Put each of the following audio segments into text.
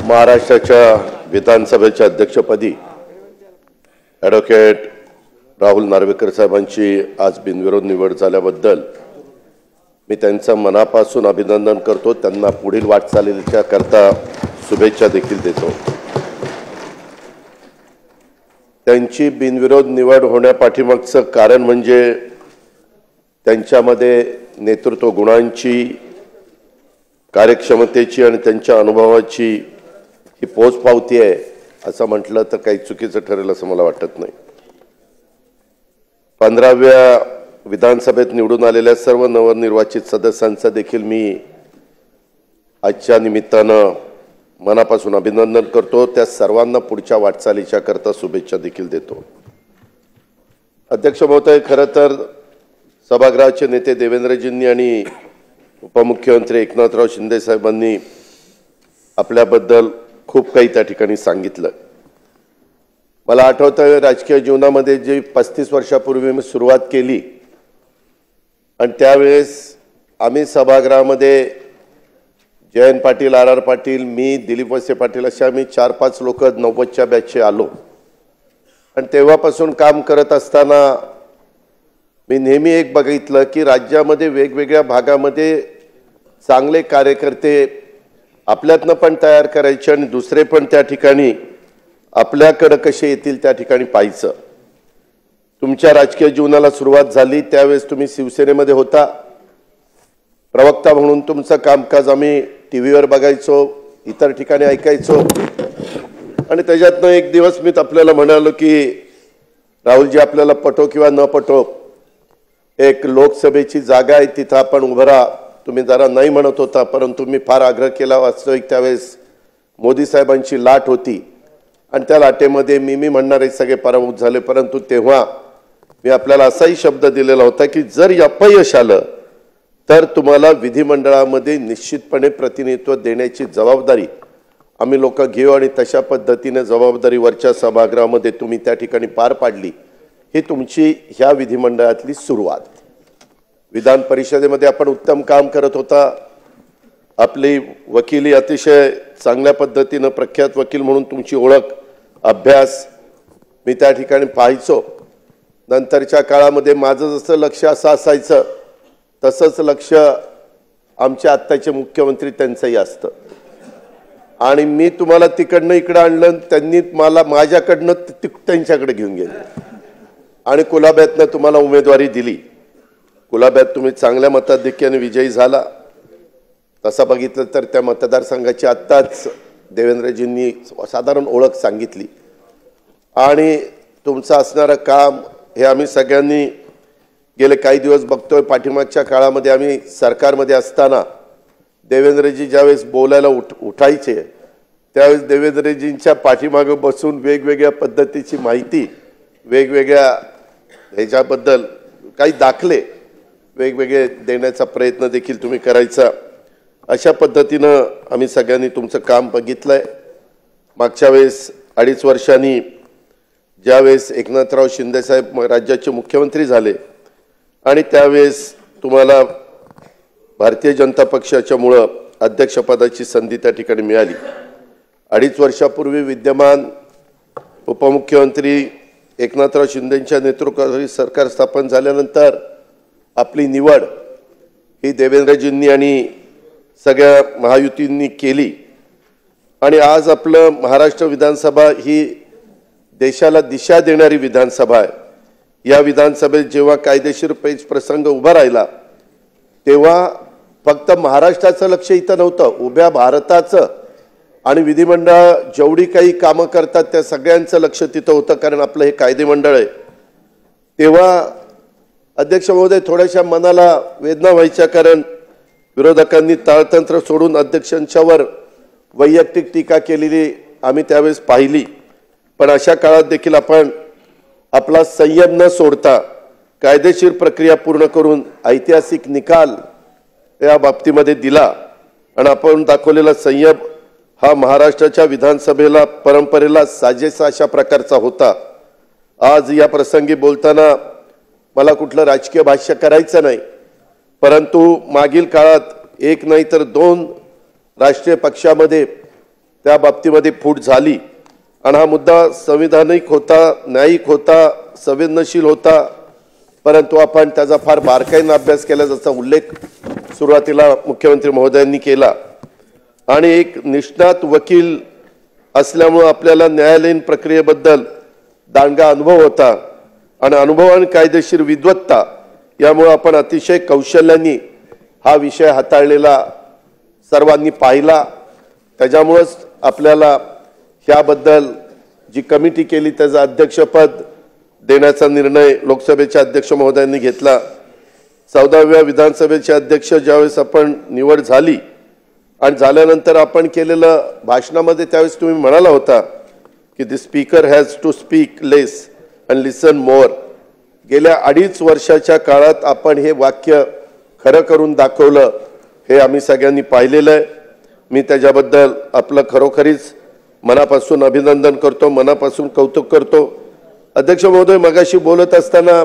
महाराष्ट्राच्या विधानसभेच्या अध्यक्षपदी ॲडव्होकेट राहुल नार्वेकर साहेबांची आज बिनविरोध निवड झाल्याबद्दल मी त्यांचं मनापासून अभिनंदन करतो। त्यांना पुढील वाटचालीच्या करता शुभेच्छा देखील देतो। त्यांची बिनविरोध निवड होण्यापाठीमागचं कारण म्हणजे त्यांच्यामध्ये नेतृत्व गुणांची, कार्यक्षमतेची आणि त्यांच्या अनुभवाची ही पोचपावती आहे असं म्हटलं तर काही चुकीचं ठरेल असं मला वाटत नाही। 15व्या विधानसभेत निवडून आलेल्या सर्व नवनिर्वाचित सदस्यांचा देखील मी आजच्या निमित्तानं मनापासून अभिनंदन करतो। त्या सर्वांना पुढच्या वाटचालीच्या करता शुभेच्छा देखील देतो। अध्यक्ष महोदय, खरं तर सभागृहाचे नेते देवेंद्रजींनी आणि उपमुख्यमंत्री एकनाथराव शिंदे साहेबांनी आपल्याबद्दल खूप काही त्या ठिकाणी सांगितलं। मला आठवतं राजकीय जीवनामध्ये जी 35 वर्षापूर्वी मी सुरुवात केली आणि त्यावेळेस आम्ही सभागृहामध्ये जयंत पाटील, आर पाटील, मी, दिलीप वळसे पाटील असे आम्ही 4-5 लोक 90च्या बॅचचे आलो आणि तेव्हापासून काम करत असताना मी नेहमी एक बघितलं की राज्यामध्ये वेगवेगळ्या भागामध्ये चांगले कार्यकर्ते आपल्यातनं पण तयार करायचे आणि दुसरे पण त्या ठिकाणी आपल्याकडे कसे येतील त्या ठिकाणी पाहायचं। तुमच्या राजकीय जीवनाला सुरुवात झाली त्यावेळेस तुम्ही शिवसेनेमध्ये होता। प्रवक्ता म्हणून तुमचं कामकाज आम्ही टीव्हीवर बघायचो, इतर ठिकाणी ऐकायचो आणि त्याच्यातनं एक दिवस मी आपल्याला म्हणालो की राहुलजी, आपल्याला पटो किंवा न पटो एक लोकसभेची जागा आहे, तिथं आपण उभं राहा। तुम्ही जरा नाही म्हणत होता परंतु मी फार आग्रह केला। वास्तविक त्यावेळेस मोदी साहेबांची लाट होती आणि त्या लाटेमध्ये मी म्हणणारे सगळे पराभूत झाले, परंतु तेव्हा मी आपल्याला असाही शब्द दिलेला होता की जर अपयश आलं तर तुम्हाला विधिमंडळामध्ये निश्चितपणे प्रतिनिधित्व देण्याची जबाबदारी आम्ही लोक घेऊ आणि तशा पद्धतीने जबाबदारी वरच्या सभागृहामध्ये तुम्ही त्या ठिकाणी पार पाडली। ही तुमची ह्या विधिमंडळातली सुरुवात। विधान परिषदेमध्ये आपण उत्तम काम करत होता। आपली वकिली अतिशय चांगल्या पद्धतीने प्रख्यात वकील म्हणून तुमची ओळख, अभ्यास मी त्या ठिकाणी पाहायचो। नंतरच्या काळामध्ये माझं जसं लक्ष असं असायचं तसंच लक्ष आमचे आत्ताचे मुख्यमंत्री त्यांचंही असतं आणि मी तुम्हाला तिकडनं इकडं आणलं, त्यांनी मला माझ्याकडनं त्यांच्याकडे घेऊन गेले आणि कुलाब्यातनं तुम्हाला उमेदवारी दिली। कुलाब्यात तुम्ही चांगल्या मताधिक्याने विजयी झाला। तसं बघितलं तर त्या मतदारसंघाची आत्ताच देवेंद्रजींनी साधारण ओळख सांगितली आणि तुमचं असणारं काम हे आम्ही सगळ्यांनी गेले काही दिवस बघतोय। पाठीमागच्या काळामध्ये आम्ही सरकारमध्ये असताना देवेंद्रजी ज्यावेळेस बोलायला उठायचे त्यावेळेस देवेंद्रजींच्या पाठीमागे बसून वेगवेगळ्या पद्धतीची माहिती, वेगवेगळ्या ह्याच्याबद्दल काही दाखले वेगवेगळे देण्याचा प्रयत्न देखील तुम्ही करायचा। अशा पद्धतीनं आम्ही सगळ्यांनी तुमचं काम बघितलंय। मागच्या वेळेस 2.5 वर्षांनी ज्यावेळेस एकनाथराव शिंदे साहेब राज्याचे मुख्यमंत्री झाले आणि त्यावेळेस तुम्हाला भारतीय जनता पक्षाच्यामुळं अध्यक्षपदाची संधी त्या ठिकाणी मिळाली। 2.5 वर्षापूर्वी विद्यमान उपमुख्यमंत्री एकनाथराव शिंदेंच्या नेतृत्वाखाली सरकार स्थापन झाल्यानंतर आपली निवड ही देवेंद्रजींनी आणि सगळ्या महायुतींनी केली आणि आज आपलं महाराष्ट्र विधानसभा ही देशाला दिशा देणारी विधानसभा आहे। या विधानसभेत जेव्हा कायदेशीर पेच प्रसंग उभा राहिला तेव्हा फक्त महाराष्ट्राचं लक्ष इथं नव्हतं, उभ्या भारताचं आणि विधिमंडळ जेवढी काही कामं करतात त्या सगळ्यांचं लक्ष तिथं होतं, कारण आपलं हे कायदेमंडळ आहे। तेव्हा अध्यक्ष महोदय, थोड्याशा मनाला वेदना व्हायच्या, कारण विरोधकांनी ताळतंत्र सोडून अध्यक्षांच्यावर वैयक्तिक टीका केलेली आम्ही त्यावेळेस पाहिली। पण अशा काळात देखील आपण आपला संयम न सोडता कायदेशीर प्रक्रिया पूर्ण करून ऐतिहासिक निकाल या बाबतीमध्ये दिला आणि आपण दाखवलेला संयम हा महाराष्ट्राच्या विधानसभेला परंपरेला साजेसा अशा प्रकारचा होता। आज या प्रसंगी बोलताना मला कुठलं राजकीय भाष्य करायचं नाही, परंतु मागील काळात एक नाही तर 2 राष्ट्रीय पक्षामध्ये त्या बाबतीमध्ये फूट झाली आणि हा मुद्दा संविधानिक होता, न्यायिक होता, संवेदनशील होता, परंतु आपण त्याचा फार बारकाईने अभ्यास केला, जसा उल्लेख सुरुवातीला मुख्यमंत्री महोदयांनी केला। आणि एक निष्णात वकील असल्यामुळे आपल्याला न्यायालयीन प्रक्रियेबद्दल दांडगा अनुभव होता आणि अनुभव आणि कायदेशीर विद्वत्ता यामुळे आपण अतिशय कौशल्याने हा विषय हाताळलेला सर्वांनी पाहिला। त्याच्यामुळेच आपल्याला याबद्दल जी कमिटी केली त्याचं अध्यक्षपद देण्याचा निर्णय लोकसभेचे अध्यक्ष महोदयांनी घेतला। 14व्या विधानसभेचे अध्यक्ष ज्यावेळेस आपण निवड झाली आणि झाल्यानंतर आपण केलेलं भाषणामध्ये त्यावेळेस तुम्ही म्हणाला होता की the speaker has to speak less and listen more. गेल्या 2.5 वर्षाच्या काळात आपण हे वाक्य खरं करून दाखवलं, हे आम्ही सगळ्यांनी पाहिलेलं आहे। मी त्याच्याबद्दल आपलं खरोखरीच मनापासून अभिनंदन करतो, मनापासून कौतुक करतो। अध्यक्ष महोदय, मगाशी बोलत असताना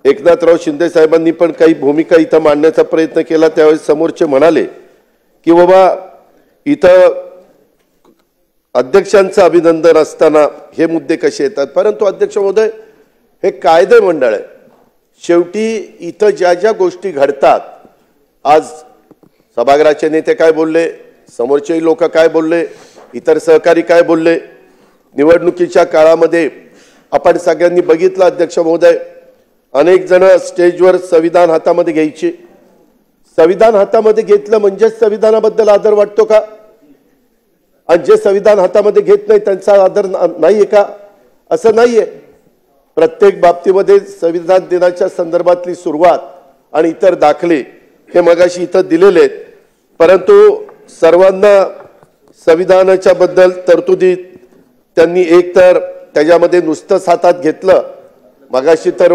एकनाथराव शिंदे साहेबांनी पण काही भूमिका इथं मांडण्याचा प्रयत्न केला। त्यावेळेस समोरचे म्हणाले की बाबा इथं अध्यक्षांचं अभिनंदन असताना हे मुद्दे कसे येतात, परंतु अध्यक्ष महोदय हे कायदे मंडळ आहे। शेवटी इथं ज्या ज्या गोष्टी घडतात, आज सभागृहाचे नेते काय बोलले, समोरचे लोक काय बोलले, इतर सहकारी काय बोलले, निवडणुकीच्या काळामध्ये आपण सगळ्यांनी बघितलं अध्यक्ष महोदय, अनेक जण स्टेजवर संविधान हातामध्ये घ्यायचे। संविधान हातामध्ये घेतलं म्हणजे संविधानाबद्दल आदर वाटतो का? आणि जे संविधान हातामध्ये घेत नाही त्यांचा आदर नाहीये का? असं नाहीये। प्रत्येक बाबतीमध्ये संविधान दिनाच्या संदर्भातली सुरुवात आणि इतर दाखले हे मगाशी इथं दिलेले आहेत, परंतु सर्वांना संविधानाच्या बद्दल तरतुदी त्यांनी एकतर त्याच्यामध्ये नुसतंच हातात घेतलं। मगाशी तर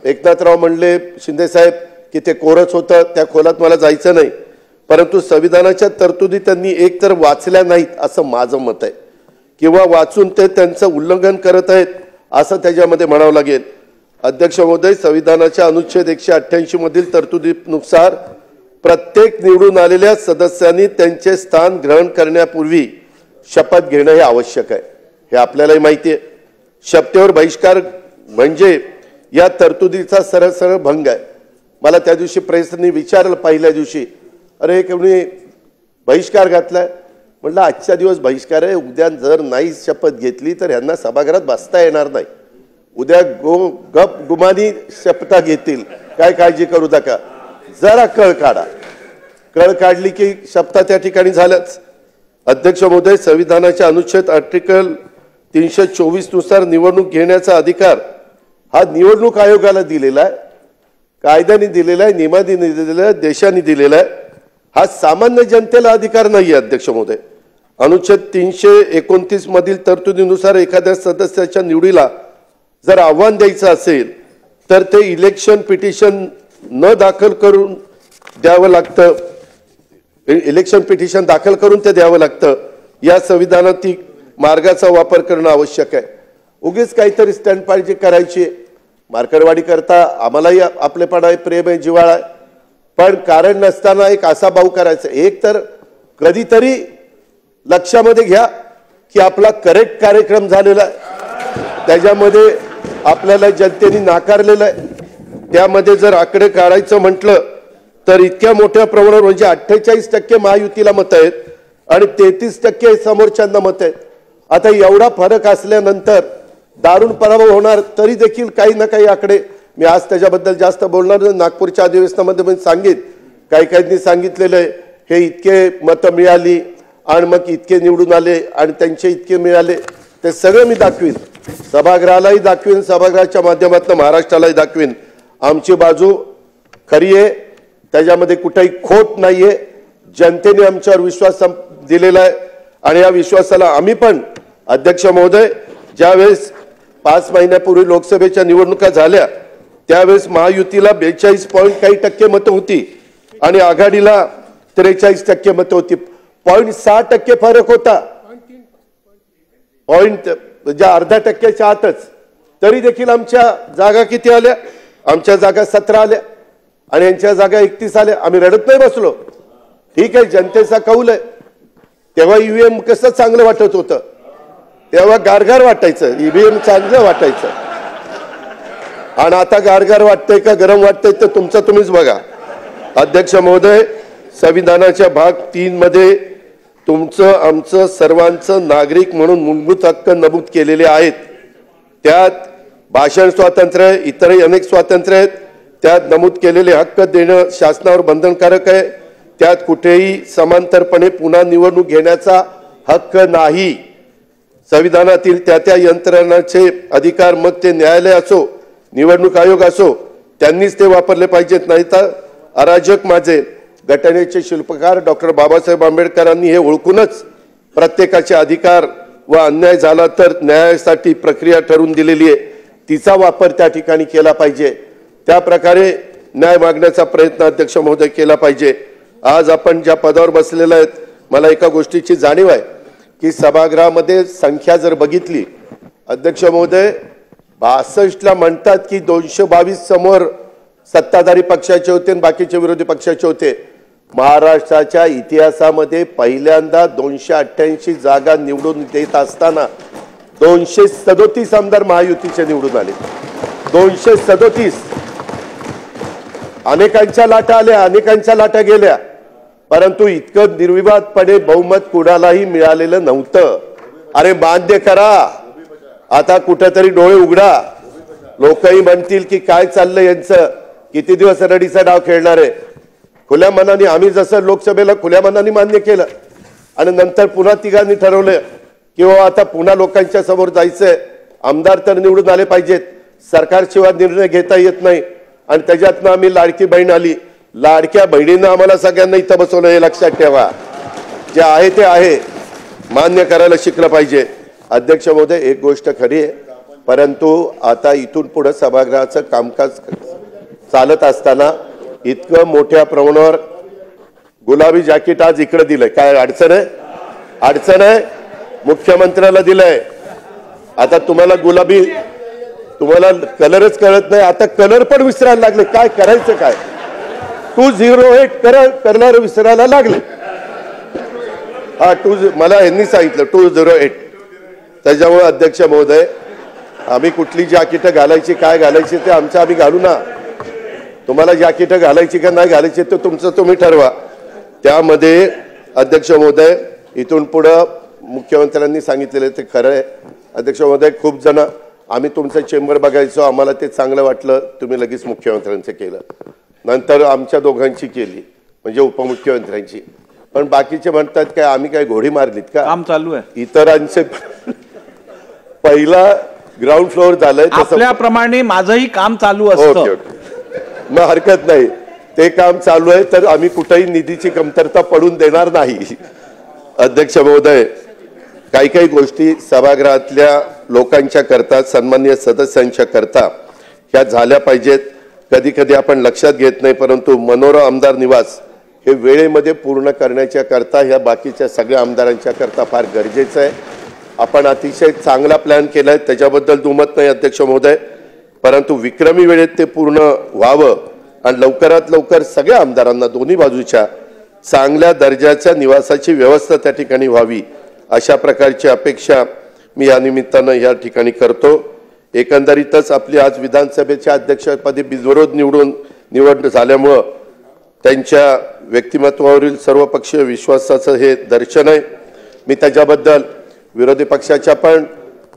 एकनाथराव म्हणले शिंदे साहेब की ते कोरच होतं, त्या खोलात मला जायचं नाही, परंतु संविधानाच्या तरतुदी त्यांनी एकतर वाचल्या नाहीत असं माझं मत आहे, किंवा वाचून ते त्यांचं उल्लंघन करत आहेत असं त्याच्यामध्ये म्हणावं लागेल। अध्यक्ष महोदय, संविधानाच्या अनुच्छेद 188 मधील तरतुदीनुसार प्रत्येक निवडून आलेल्या सदस्यांनी त्यांचे स्थान ग्रहण करण्यापूर्वी शपथ घेणं हे आवश्यक आहे, हे आपल्यालाही माहिती आहे। शपथेवर बहिष्कार म्हणजे या तरतुदीचा सरळ सरळ भंग आहे। मला त्या दिवशी प्रेसने विचारलं पहिल्या दिवशी, अरे कोणी बहिष्कार घातलाय? म्हटलं आजच्या दिवस बहिष्कार आहे, उद्या जर नाही शपथ घेतली तर यांना सभागृहात बसता येणार नाही। उद्या गप गुमानी शपथा घेतील, काय काळजी करू नका, जरा कळ काढा। कळ काढली की शपथा त्या ठिकाणी झाल्याच। अध्यक्ष महोदय, संविधानाच्या अनुच्छेद आर्टिकल 324 नुसार निवडणूक घेण्याचा अधिकार हा निवडणूक आयोगाला दिलेला आहे, कायद्याने दिलेला आहे, नियमाने दिलेला आहे, देशाने दिलेला आहे। हा सामान्य जनतेला अधिकार नाही आहे। अध्यक्ष महोदय, अनुच्छेद 329 मधील तरतुदीनुसार एखाद्या सदस्याच्या निवडीला जर आव्हान द्यायचं असेल तर ते इलेक्शन पिटिशन न दाखल करून द्यावं लागतं, इलेक्शन पिटिशन दाखल करून ते द्यावं लागतं। या संविधानातील मार्गाचा वापर करणं आवश्यक आहे। उगीच काहीतरी स्टँडबाजी करायची, मार्कडवाडी करता आम्हालाही आपलेपणा आहे, प्रेम आहे, जिव्हाळा आहे, पण कारण नसताना एक असा भाऊ करायचा। एक तर कधीतरी लक्षामध्ये घ्या की आपला करेक्ट कार्यक्रम झालेला आहे, त्याच्यामध्ये आपल्याला जनतेने नाकारलेलं आहे। त्यामध्ये जर आकडे काढायचं म्हटलं तर इतक्या मोठ्या प्रमाणावर म्हणजे 48% महायुतीला मत आहेत आणि 33% समोरच्यांना मत आहेत। आता एवढा फरक असल्यानंतर दारुण पराभव होणार, तरी देखील काही ना काही आकडे, मी आज त्याच्याबद्दल जास्त बोलणार नाही, नागपूरच्या अधिवेशनामध्ये मी सांगित, काही काहींनी सांगितलेलं आहे हे इतके मतं मिळाली आणि मग इतके निवडून आले आणि त्यांचे इतके मिळाले, ते सगळं मी दाखवीन, सभागृहालाही दाखवीन, सभागृहाच्या माध्यमातून महाराष्ट्रालाही दाखवीन। आमची बाजू खरी आहे, त्याच्यामध्ये कुठेही खोट नाहीये। जनतेने आमच्यावर विश्वास दिलेला आहे आणि या विश्वासाला आम्ही पण अध्यक्ष महोदय, ज्यावेळेस 5 महिन्यापूर्वी लोकसभेच्या निवडणुका झाल्या त्यावेळेस महायुतीला 42 पॉइंट काही टक्के मतं होती आणि आघाडीला 43% मतं होती। 0.6% फरक होता, पॉइंट म्हणजे अर्धा टक्क्याच्या आतच। तरी देखील आमच्या जागा किती आल्या? आमच्या जागा 17 आल्या आणि यांच्या जागा 31 आल्या। आम्ही रडत नाही बसलो, ठीक आहे, जनतेचा कौल आहे, तेव्हा ईव्हीएम कसं चांगलं वाटत होतं, तेव्हा गारगार वाटायचं, ईव्हीएम चांगलं वाटायचं. आणि आता गारगार वाटतंय का गरम वाटतंय तर तुमचं तुम्हीच बघा. अध्यक्ष महोदय, संविधानाच्या भाग 3 मध्ये तुमचं आमचं सर्वांचं नागरिक म्हणून मूलभूत हक्क नमूद केलेले आहेत. त्यात भाषण स्वातंत्र्य, इतरही अनेक स्वातंत्र्य आहेत. त्यात नमूद केलेले हक्क देणं शासनावर बंधनकारक आहे. त्यात कुठेही समांतरपणे पुन्हा निवडणूक घेण्याचा हक्क नाही. संविधानातील त्या यंत्रणाचे अधिकार, मग ते न्यायालय असो, निवडणूक आयोग असो, त्यांनीच ते वापरले पाहिजेत. नाही तर अराजक माझे घटनेचे शिल्पकार डॉक्टर बाबासाहेब आंबेडकरांनी हे ओळखूनच प्रत्येकाचे अधिकार व अन्याय झाला तर न्यायासाठी प्रक्रिया ठरवून दिलेली आहे, तिचा वापर त्या ठिकाणी केला पाहिजे. त्या प्रकारे न्याय मागण्याचा प्रयत्न अध्यक्ष महोदय केला पाहिजे. आज आपण ज्या पदावर बसलेला आहेत, मला एका गोष्टीची जाणीव आहे की सभागृहामध्ये संख्या जर बघितली, अध्यक्ष महोदय 62ला म्हणतात की 222 समोर सत्ताधारी पक्षाचे होते आणि बाकीचे विरोधी पक्षाचे होते. महाराष्ट्राच्या इतिहासामध्ये पहिल्यांदा 288 जागा निवडून देत असताना 237 आमदार महायुतीचे निवडून आले. 237. अनेकांच्या लाटा आल्या, अनेकांच्या लाटा गेल्या, परंतु इतकं निर्विवादपणे बहुमत कुणालाही मिळालेलं नव्हतं. अरे मान्य करा, आता कुठेतरी डोळे उघडा. लोकही म्हणतील की काय चाललंय यांचं, किती दिवस रडीचा डाव खेळणार आहे. खुल्या मनाने आम्ही जसं लोकसभेला खुल्या मनाने मान्य केलं आणि नंतर पुन्हा तिघांनी ठरवलं की आता पुन्हा लोकांच्या समोर जायचंय, आमदार तर निवडून आले पाहिजेत, सरकारशिवाय निर्णय घेता येत नाही. आणि त्याच्यातनं आम्ही लाडकी बहीण आली. लाडक्या बहिणीनं आम्हाला सगळ्यांना इथं बसवलं, हे लक्षात ठेवा. जे आहे ते आहे, मान्य करायला शिकलं पाहिजे. अध्यक्ष महोदय, एक गोष्ट खरी आहे, परंतु आता इथून पुढे सभागृहाचं कामकाज चालत असताना इतकं मोठ्या प्रमाणावर गुलाबी जॅकेट आज इकडे दिलंय, काय अडचण आहे? अडचण आहे. मुख्यमंत्र्याला दिलंय. आता तुम्हाला गुलाबी, तुम्हाला कलरच कळत नाही, आता कलर पण विसरायला लागले. काय करायचं काय? 208 कलर विसरायला लागले. हा मला यांनी सांगितलं 208. त्याच्यामुळे अध्यक्ष महोदय, आम्ही कुठली जॅकेट घालायची, काय घालायची ते आमचं आम्ही घालू ना. तुम्हाला जॅकेट घालायची का नाही घालायची ते तुमचं तुम्ही ठरवा. त्यामध्ये अध्यक्ष महोदय, इथून पुढं मुख्यमंत्र्यांनी सांगितलेलं ते खरं आहे. अध्यक्ष महोदय, खूप जण आम्ही तुमचं चेंबर बघायचो, आम्हाला ते चांगलं वाटलं, तुम्ही लगेच मुख्यमंत्र्यांचं केलं, नंतर आमच्या दोघांची केली, म्हणजे उपमुख्यमंत्र्यांची. पण बाकीचे म्हणतात काय आम्ही काय घोडी मारलीत का? काम चालू आहे. इतरांचे पहिला ग्राउंड फ्लोअर झालंय, आपल्याप्रमाणे माझंही काम चालू असतं. मग हरकत नाही, ते काम चालू आहे तर आम्ही कुठेही निधीची कमतरता पडून देणार नाही. अध्यक्ष महोदय, काही काही गोष्टी सभागृहातल्या लोकांच्या करता, सन्माननीय सदस्यांच्या करता ह्या झाल्या पाहिजेत. कधी कधी आपण लक्षात घेत नाही, परंतु मनोरा आमदार निवास हे वेळेमध्ये पूर्ण करण्याच्या करता ह्या बाकीच्या सगळ्या आमदारांच्या करता फार गरजेचं आहे. आपण अतिशय चांगला प्लॅन केलाय, त्याच्याबद्दल दुमत नाही अध्यक्ष महोदय, परंतु विक्रमी वेळेत ते पूर्ण व्हावं आणि लवकरात लवकर सगळ्या आमदारांना दोन्ही बाजूच्या चांगल्या दर्जाच्या निवासाची व्यवस्था त्या ठिकाणी व्हावी, अशा प्रकारची अपेक्षा मी या निमित्तानं या ठिकाणी करतो. एकंदरीतच आपली आज विधानसभेच्या अध्यक्षपदी बिनविरोध निवड झाल्यामुळं त्यांच्या व्यक्तिमत्वावरील सर्वपक्षीय विश्वासाचं हे दर्शन आहे. मी त्याच्याबद्दल विरोधी पक्षाच्या पण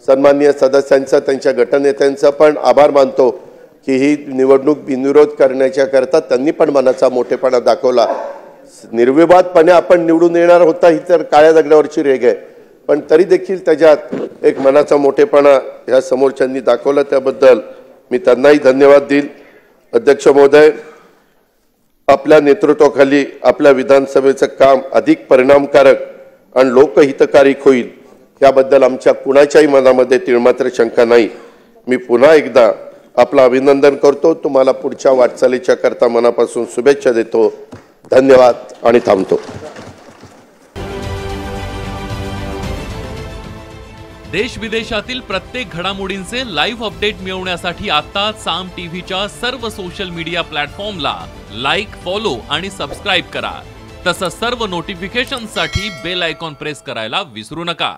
सन्माननीय सदस्यांचा, त्यांच्या गटनेत्यांचा पण आभार मानतो की ही निवडणूक बिनविरोध करण्याच्या करता त्यांनी पण मनाचा मोठेपणा दाखवला. निर्विवादपणे आपण निवडून येणार होता ही तर काळ्या दगडावरची रेघ आहे, पण तरी देखील त्याच्यात एक मनाचा मोठेपणा ह्या समोरच्यांनी दाखवला, त्याबद्दल मी त्यांनाही धन्यवाद देईल. अध्यक्ष महोदय, आपल्या नेतृत्वाखाली आपल्या विधानसभेचं काम अधिक परिणामकारक आणि लोकहितकारी होईल याबद्दल आमच्या कुणाच्याही मनामध्ये तिळमात्र शंका नाही. मी पुन्हा एकदा आपलं अभिनंदन करतो. तुम्हाला पुढच्या वाटचालीच्या करता मनापासून शुभेच्छा देतो. धन्यवाद आणि थांबतो. देश विदेशातील प्रत्येक घडामोडींचे लाईव्ह अपडेट मिळवण्यासाठी आता साम टीव्हीच्या सर्व सोशल मीडिया प्लॅटफॉर्मला लाईक, फॉलो आणि सबस्क्राईब करा. तसंच सर्व नोटिफिकेशनसाठी बेल आयकॉन प्रेस करायला विसरू नका.